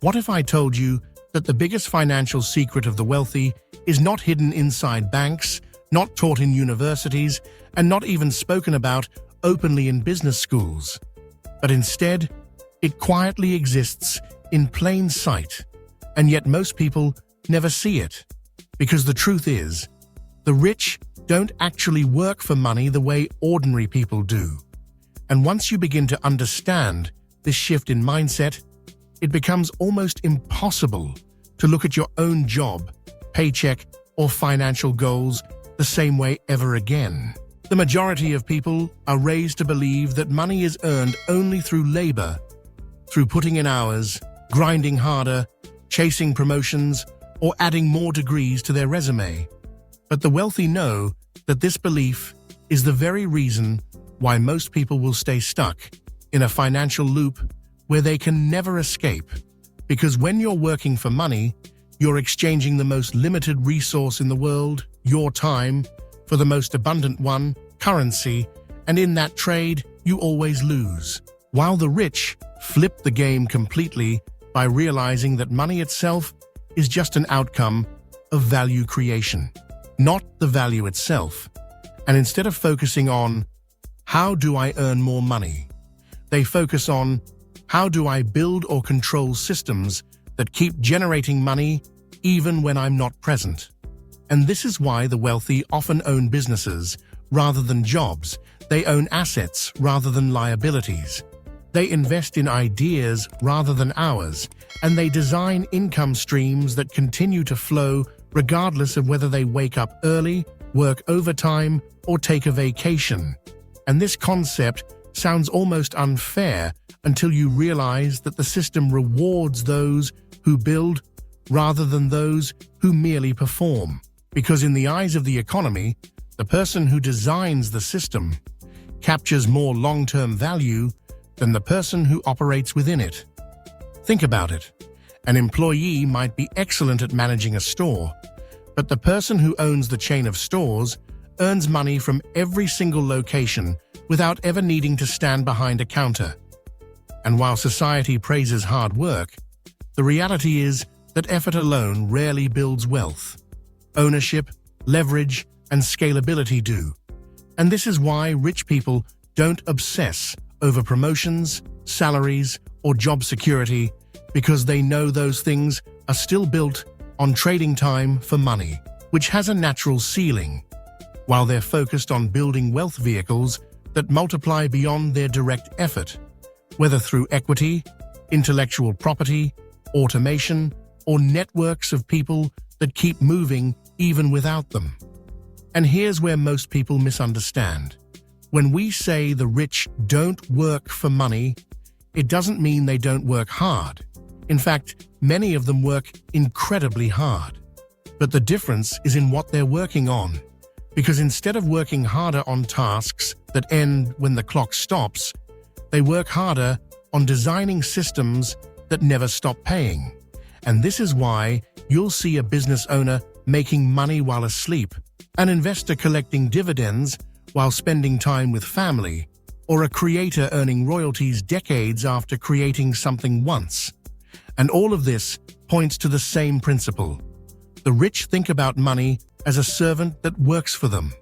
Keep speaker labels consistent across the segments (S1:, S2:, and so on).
S1: What if I told you that the biggest financial secret of the wealthy is not hidden inside banks, not taught in universities, and not even spoken about openly in business schools, but instead, it quietly exists in plain sight, and yet most people never see it. Because the truth is, the rich don't actually work for money the way ordinary people do. And once you begin to understand this shift in mindset, it becomes almost impossible to look at your own job, paycheck, or financial goals the same way ever again. The majority of people are raised to believe that money is earned only through labor, through putting in hours, grinding harder, chasing promotions, or adding more degrees to their resume. But the wealthy know that this belief is the very reason why most people will stay stuck in a financial loop where they can never escape. Because when you're working for money, you're exchanging the most limited resource in the world, your time, for the most abundant one, currency, and in that trade, you always lose. While the rich flip the game completely by realizing that money itself is just an outcome of value creation, not the value itself. And instead of focusing on, how do I earn more money? They focus on, how do I build or control systems that keep generating money even when I'm not present? And this is why the wealthy often own businesses rather than jobs. They own assets rather than liabilities. They invest in ideas rather than hours, and they design income streams that continue to flow regardless of whether they wake up early, work overtime, or take a vacation. And this concept sounds almost unfair until you realize that the system rewards those who build rather than those who merely perform. Because in the eyes of the economy, the person who designs the system captures more long-term value than the person who operates within it. Think about it. An employee might be excellent at managing a store, but the person who owns the chain of stores earns money from every single location without ever needing to stand behind a counter. And while society praises hard work, the reality is that effort alone rarely builds wealth. Ownership, leverage, and scalability do. And this is why rich people don't obsess over promotions, salaries, or job security, because they know those things are still built on trading time for money, which has a natural ceiling, while they're focused on building wealth vehicles that multiply beyond their direct effort, whether through equity, intellectual property, automation, or networks of people that keep moving even without them. And here's where most people misunderstand. When we say the rich don't work for money, it doesn't mean they don't work hard. In fact, many of them work incredibly hard. But the difference is in what they're working on. Because instead of working harder on tasks that end when the clock stops, they work harder on designing systems that never stop paying. And this is why you'll see a business owner making money while asleep, an investor collecting dividends while spending time with family, or a creator earning royalties decades after creating something once. And all of this points to the same principle. The rich think about money as a servant that works for them,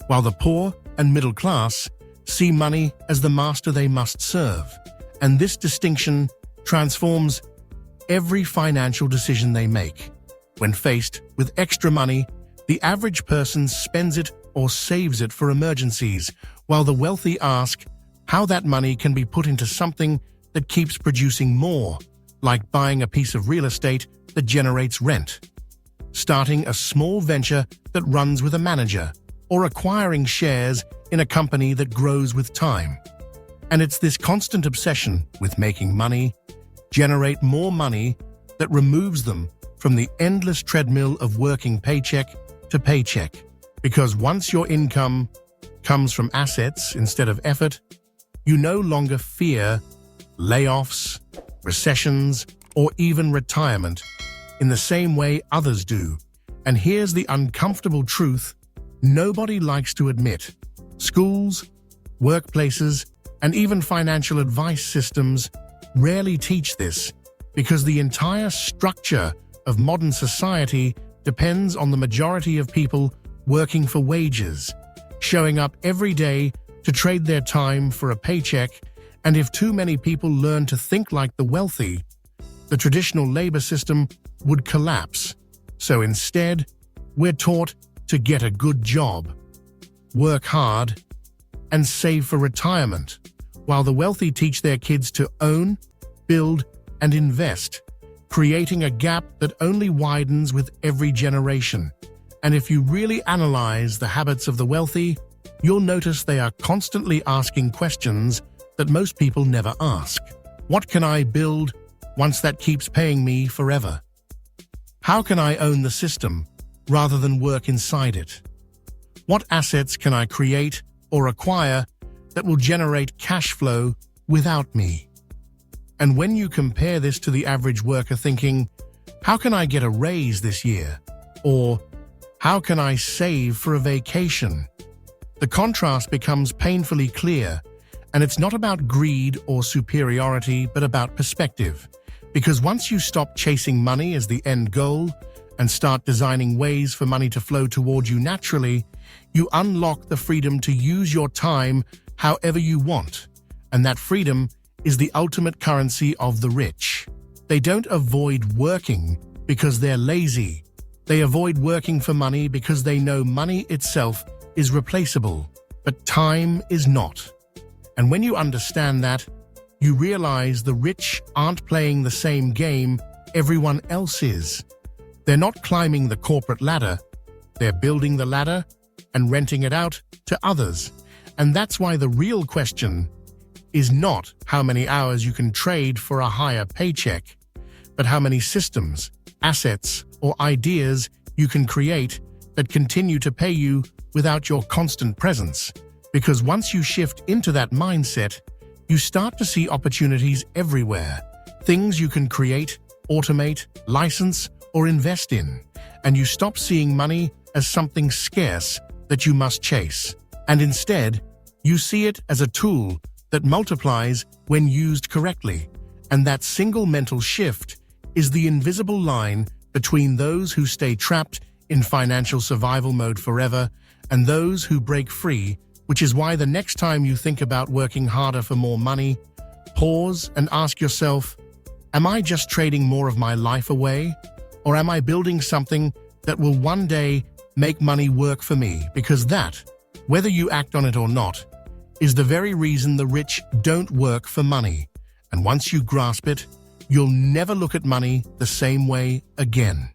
S1: while the poor and middle class see money as the master they must serve. And this distinction transforms every financial decision they make. When faced with extra money, the average person spends it or saves it for emergencies, while the wealthy ask how that money can be put into something that keeps producing more, like buying a piece of real estate that generates rent, starting a small venture that runs with a manager, or acquiring shares in a company that grows with time. And it's this constant obsession with making money, generate more money, that removes them from the endless treadmill of working paycheck to paycheck. Because once your income comes from assets instead of effort, you no longer fear layoffs, recessions, or even retirement in the same way others do. And here's the uncomfortable truth nobody likes to admit. Schools, workplaces, and even financial advice systems rarely teach this, because the entire structure of modern society depends on the majority of people working for wages, showing up every day to trade their time for a paycheck. And if too many people learn to think like the wealthy, the traditional labor system would collapse. So instead, we're taught to get a good job, work hard, and save for retirement, while the wealthy teach their kids to own, build, and invest, creating a gap that only widens with every generation. And if you really analyze the habits of the wealthy, you'll notice they are constantly asking questions that most people never ask. What can I build once that keeps paying me forever? How can I own the system rather than work inside it? What assets can I create or acquire that will generate cash flow without me? And when you compare this to the average worker thinking, how can I get a raise this year? Or how can I save for a vacation? The contrast becomes painfully clear, and it's not about greed or superiority, but about perspective. Because once you stop chasing money as the end goal and start designing ways for money to flow toward you naturally, you unlock the freedom to use your time however you want. And that freedom is the ultimate currency of the rich. They don't avoid working because they're lazy. They avoid working for money because they know money itself is replaceable, but time is not. And when you understand that, you realize the rich aren't playing the same game everyone else is. They're not climbing the corporate ladder, they're building the ladder and renting it out to others. And that's why the real question is not how many hours you can trade for a higher paycheck, but how many systems, assets, or ideas you can create that continue to pay you without your constant presence. Because once you shift into that mindset, you start to see opportunities everywhere, things you can create, automate, license, or invest in, and you stop seeing money as something scarce that you must chase. And instead, you see it as a tool that multiplies when used correctly. And that single mental shift is the invisible line between those who stay trapped in financial survival mode forever and those who break free, which is why the next time you think about working harder for more money, pause and ask yourself, am I just trading more of my life away? Or am I building something that will one day make money work for me? Because that, whether you act on it or not, is the very reason the rich don't work for money. And once you grasp it, you'll never look at money the same way again.